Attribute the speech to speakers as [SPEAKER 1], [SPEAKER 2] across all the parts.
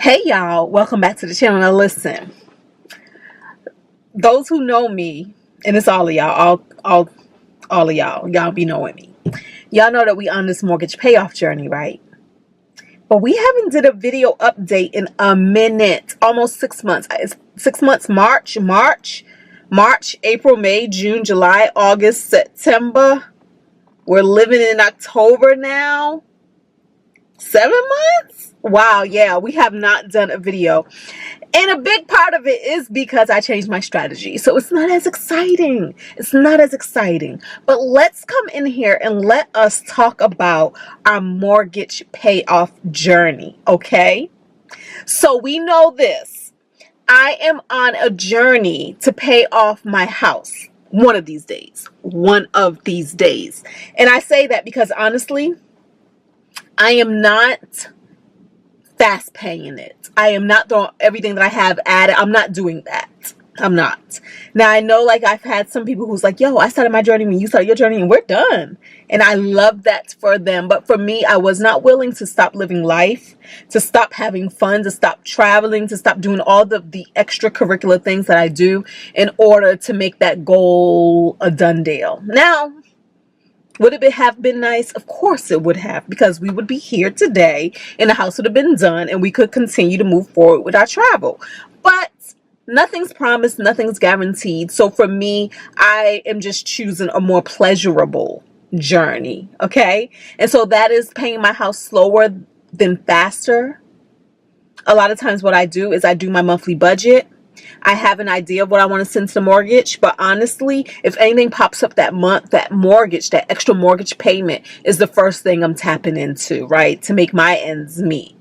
[SPEAKER 1] Hey y'all, welcome back to the channel. Now listen, those who know me, and it's all of y'all, all of y'all be knowing me. Y'all know that we on this mortgage payoff journey, right? But we haven't did a video update in a minute, almost 6 months. It's 6 months, March, April, May, June, July, August, September. We're living in October now. 7 months? Wow, yeah, we have not done a video. And a big part of it is because I changed my strategy. So it's not as exciting. It's not as exciting. But let's come in here and let us talk about our mortgage payoff journey, okay? So we know this. I am on a journey to pay off my house one of these days. One of these days. And I say that because honestly, I am not fast paying it. I am not throwing everything that I have added. I'm not doing that. I'm not. Now I know, like, I've had some people who's like, yo, I started my journey when you started your journey and we're done. And I love that for them. But for me, I was not willing to stop living life, to stop having fun, to stop traveling, to stop doing all the extracurricular things that I do in order to make that goal a done deal. Now, would it have been nice? Of course it would have, because we would be here today and the house would have been done and we could continue to move forward with our travel. But nothing's promised, nothing's guaranteed. So for me, I am just choosing a more pleasurable journey, okay? And so that is paying my house slower than faster. A lot of times what I do is I do my monthly budget. I have an idea of what I want to send to the mortgage, but honestly, if anything pops up that month, that mortgage, that extra mortgage payment is the first thing I'm tapping into, right? To make my ends meet.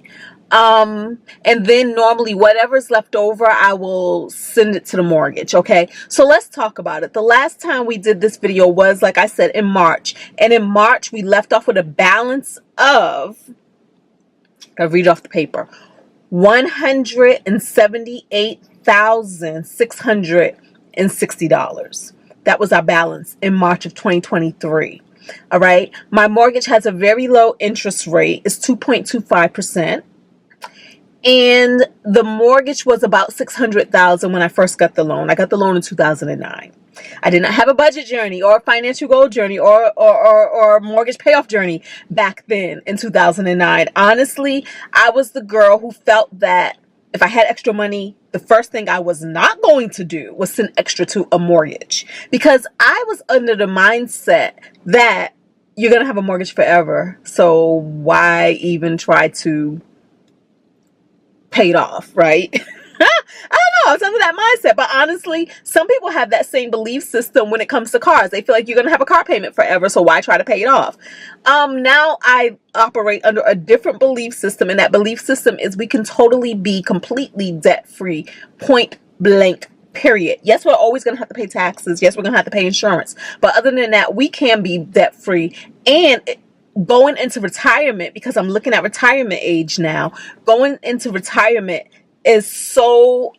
[SPEAKER 1] And then normally whatever's left over, I will send it to the mortgage. Okay. So let's talk about it. The last time we did this video was, like I said, in March, and in March we left off with a balance of, I'll read off the paper, $178,660. That was our balance in March of 2023. All right. My mortgage has a very low interest rate. It's 2.25%. And the mortgage was about $600,000 when I first got the loan. I got the loan in 2009. I did not have a budget journey or a financial goal journey or mortgage payoff journey back then in 2009. Honestly, I was the girl who felt that if I had extra money, the first thing I was not going to do was send extra to a mortgage, because I was under the mindset that you're going to have a mortgage forever. So why even try to pay it off, right? I don't know. I was under that mindset. But honestly, some people have that same belief system when it comes to cars. They feel like you're going to have a car payment forever, so why try to pay it off? Now I operate under a different belief system, and that belief system is we can totally be completely debt-free, point blank, period. Yes, we're always going to have to pay taxes. Yes, we're going to have to pay insurance. But other than that, we can be debt-free. And going into retirement, because I'm looking at retirement age now, going into retirement is so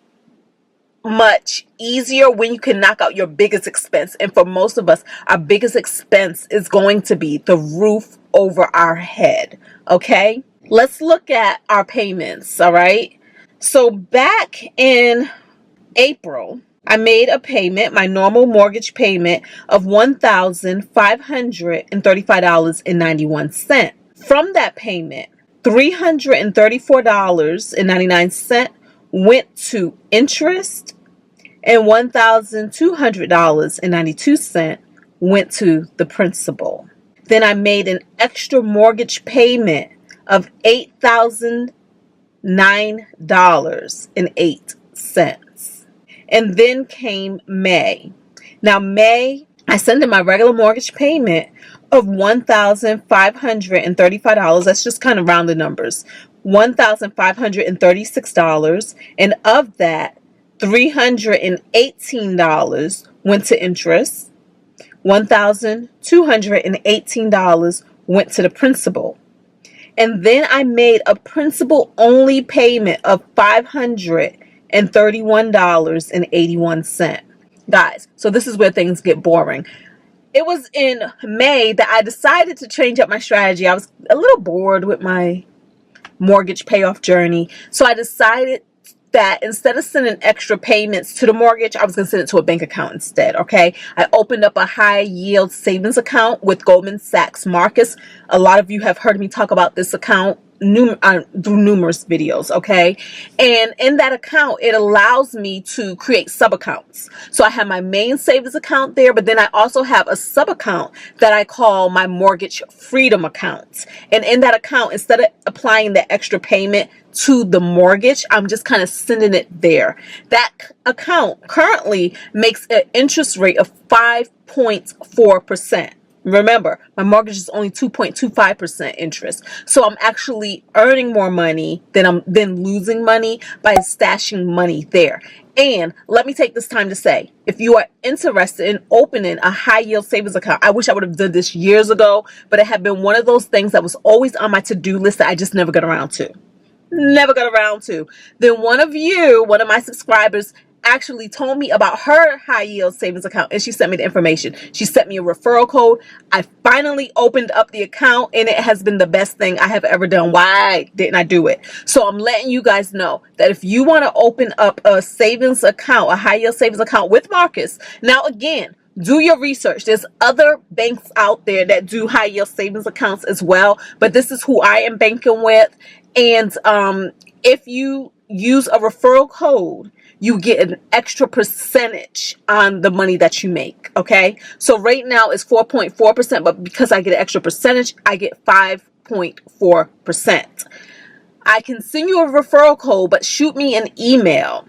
[SPEAKER 1] much easier when you can knock out your biggest expense. And for most of us, our biggest expense is going to be the roof over our head. Okay, let's look at our payments. All right, so back in April, I made a payment, my normal mortgage payment of $1,535.91. From that payment, $334.99 went to interest, and $1,200.92 went to the principal. Then I made an extra mortgage payment of $8,009.08. And then came May. Now May, I sent in my regular mortgage payment of $1,535. That's just kind of round the numbers. $1,536. And of that, $318 went to interest. $1,218 went to the principal. And then I made a principal only payment of $531.81. Guys, so this is where things get boring. It was in May that I decided to change up my strategy. I was a little bored with my mortgage payoff journey. So I decided that instead of sending extra payments to the mortgage, I was going to send it to a bank account instead. Okay. I opened up a high yield savings account with Goldman Sachs Marcus. A lot of you have heard me talk about this account through numerous videos. Okay. And in that account, it allows me to create sub accounts. So I have my main savings account there, but then I also have a sub account that I call my mortgage freedom account. And in that account, instead of applying the extra payment to the mortgage, I'm just kind of sending it there. That account currently makes an interest rate of 5.4%. Remember, my mortgage is only 2.25% interest. So I'm actually earning more money than I'm losing money by stashing money there. And let me take this time to say, if you are interested in opening a high yield savings account, I wish I would have done this years ago, but it had been one of those things that was always on my to-do list that I just never got around to. Then one of my subscribers actually told me about her high yield savings account, and she sent me the information. She sent me a referral code. I finally opened up the account, and it has been the best thing I have ever done. Why didn't I do it? So I'm letting you guys know that if you want to open up a savings account, a high yield savings account with Marcus, now again, do your research. There's other banks out there that do high yield savings accounts as well, but this is who I am banking with. And if you use a referral code, you get an extra percentage on the money that you make. Okay. So right now it's 4.4%, but because I get an extra percentage, I get 5.4%. I can send you a referral code, but shoot me an email.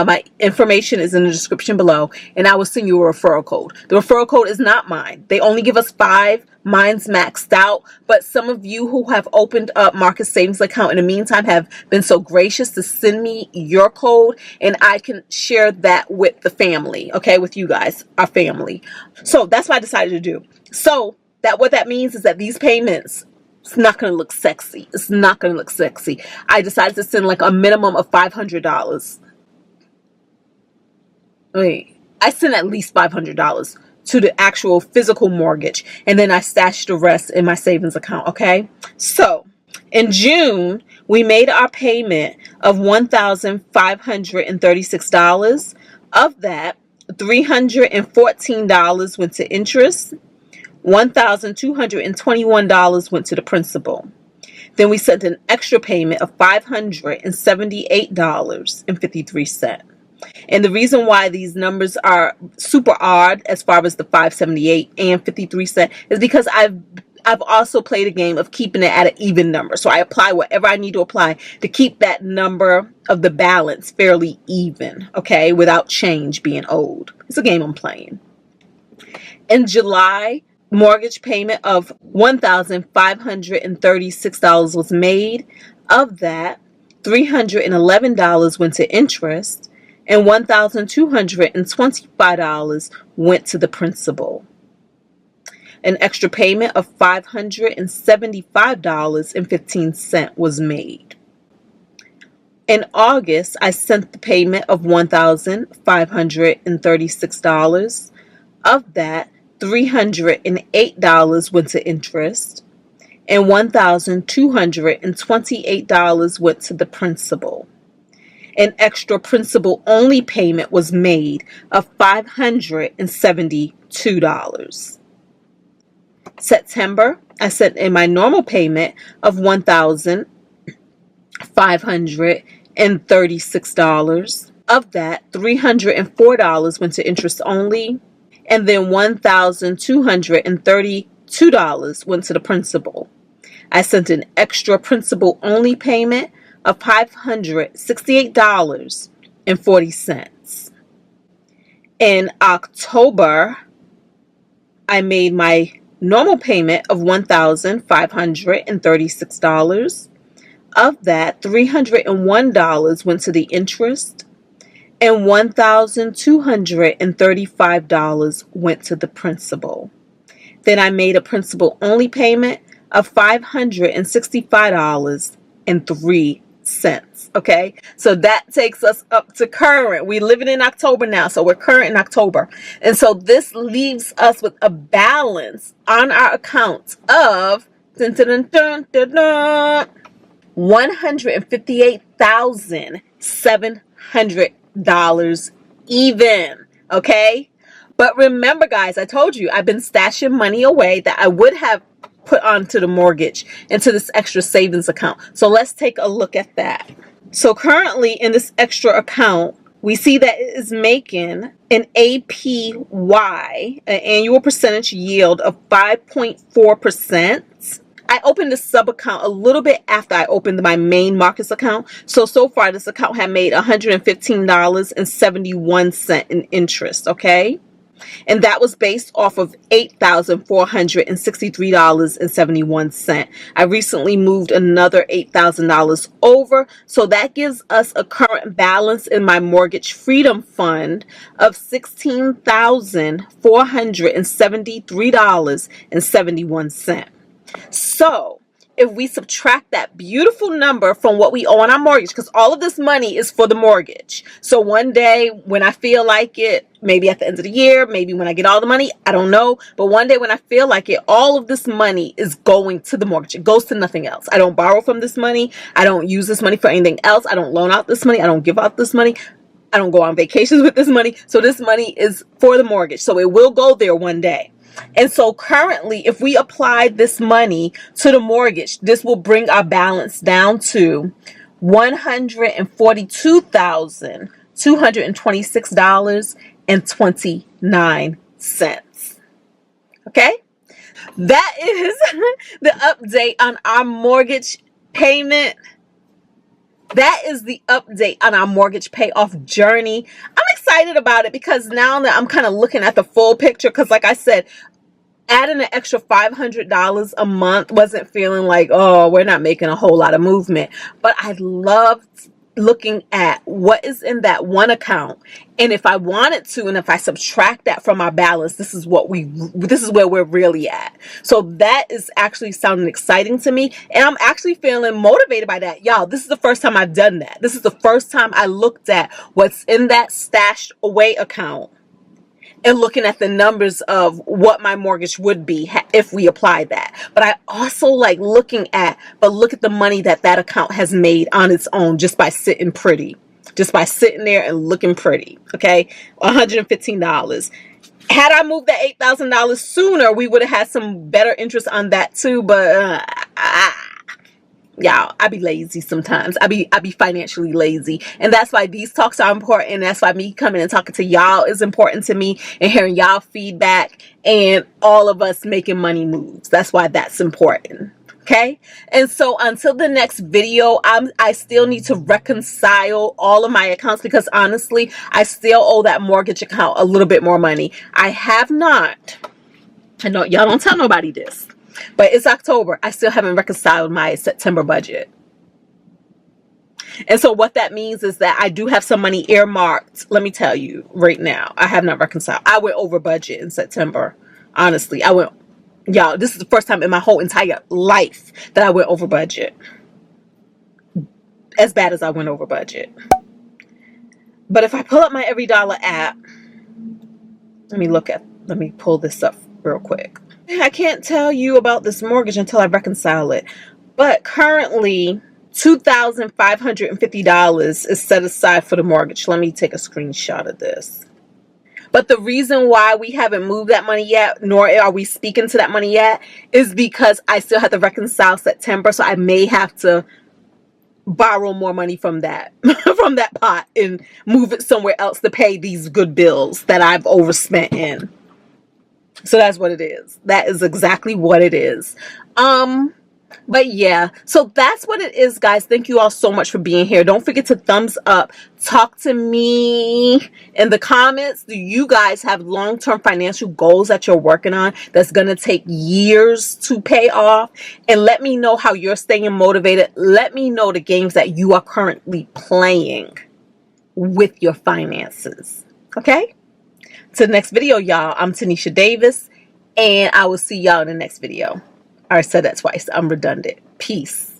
[SPEAKER 1] My information is in the description below, and I will send you a referral code. The referral code is not mine. They only give us 5. Mine's maxed out, but some of you who have opened up Marcus Savings account in the meantime have been so gracious to send me your code, and I can share that with the family, okay, with you guys, our family. So that's what I decided to do. So what that means is that these payments, it's not going to look sexy. It's not going to look sexy. I decided to send like a minimum of $500. I sent at least $500 to the actual physical mortgage, and then I stashed the rest in my savings account. Okay. So in June, we made our payment of $1,536. Of that, $314 went to interest. $1,221 went to the principal. Then we sent an extra payment of $578.53. And the reason why these numbers are super odd as far as the 578 and 53 cents is because I've also played a game of keeping it at an even number. So I apply whatever I need to apply to keep that number of the balance fairly even, okay, without change being owed. It's a game I'm playing. In July, mortgage payment of $1,536 was made. Of that, $311 went to interest, and $1,225 went to the principal. An extra payment of $575.15 was made. In August, I sent the payment of $1,536. Of that, $308 went to interest, and $1,228 went to the principal. An extra principal only payment was made of $572. September, I sent in my normal payment of $1,536. Of that, $304 went to interest only, and then $1,232 went to the principal. I sent an extra principal only payment of $568.40. In October, I made my normal payment of $1,536. Of that, $301 went to the interest, and $1,235 went to the principal. Then I made a principal only payment of $565.03. Okay, so that takes us up to current. We're living in October now, so we're current in October, and so this leaves us with a balance on our account of $158,700 even, okay? But remember, guys, I told you I've been stashing money away that I would have put onto the mortgage into this extra savings account. So let's take a look at that. So currently in this extra account, we see that it is making an APY, an annual percentage yield of 5.4%. I opened the sub account a little bit after I opened my main markets account. So far this account had made $115.71 in interest, okay? And that was based off of $8,463.71. I recently moved another $8,000 over, so that gives us a current balance in my mortgage freedom fund of $16,473.71. So if we subtract that beautiful number from what we owe on our mortgage, because all of this money is for the mortgage. So one day when I feel like it, maybe at the end of the year, maybe when I get all the money, I don't know. But one day when I feel like it, all of this money is going to the mortgage. It goes to nothing else. I don't borrow from this money. I don't use this money for anything else. I don't loan out this money. I don't give out this money. I don't go on vacations with this money. So this money is for the mortgage. So it will go there one day. And so currently, if we apply this money to the mortgage, this will bring our balance down to $142,226.29. Okay? That is the update on our mortgage payment. That is the update on our mortgage payoff journey. I'm excited about it because now that I'm kind of looking at the full picture, because like I said, adding an extra $500 a month wasn't feeling like, oh, we're not making a whole lot of movement. But I loved looking at what is in that one account, and if I wanted to, and if I subtract that from our balance, this is where we're really at. So that is actually sounding exciting to me, and I'm actually feeling motivated by that. Y'all, this is the first time I've done that. This is the first time I looked at what's in that stashed away account and looking at the numbers of what my mortgage would be if we apply that. But I also like look at the money that account has made on its own just by sitting pretty. Just by sitting there and looking pretty. Okay? $115. Had I moved that $8,000 sooner, we would have had some better interest on that too. But y'all, I be lazy sometimes. I be financially lazy, and that's why these talks are important. That's why me coming and talking to y'all is important to me, and hearing y'all feedback and all of us making money moves. That's why that's important. Okay, and so until the next video, I still need to reconcile all of my accounts because honestly, I still owe that mortgage account a little bit more money. I have not. I know y'all don't tell nobody this, but it's October. I still haven't reconciled my September budget. And so what that means is that I do have some money earmarked. Let me tell you right now, I have not reconciled. I went over budget in September. Honestly, y'all, this is the first time in my whole entire life that I went over budget. As bad as I went over budget. But if I pull up my Every Dollar app, let me pull this up real quick. I can't tell you about this mortgage until I reconcile it. But currently, $2,550 is set aside for the mortgage. Let me take a screenshot of this. But the reason why we haven't moved that money yet, nor are we speaking to that money yet, is because I still have to reconcile September. So I may have to borrow more money from that pot and move it somewhere else to pay these good bills that I've overspent in. So that's what it is. That is exactly what it is. But yeah, so that's what it is, guys. Thank you all so much for being here. Don't forget to thumbs up. Talk to me in the comments. Do you guys have long-term financial goals that you're working on that's going to take years to pay off? And let me know how you're staying motivated. Let me know the games that you are currently playing with your finances. Okay? To the next video, y'all. I'm Tinesha Davis, and I will see y'all in the next video. I said that twice. I'm redundant. Peace.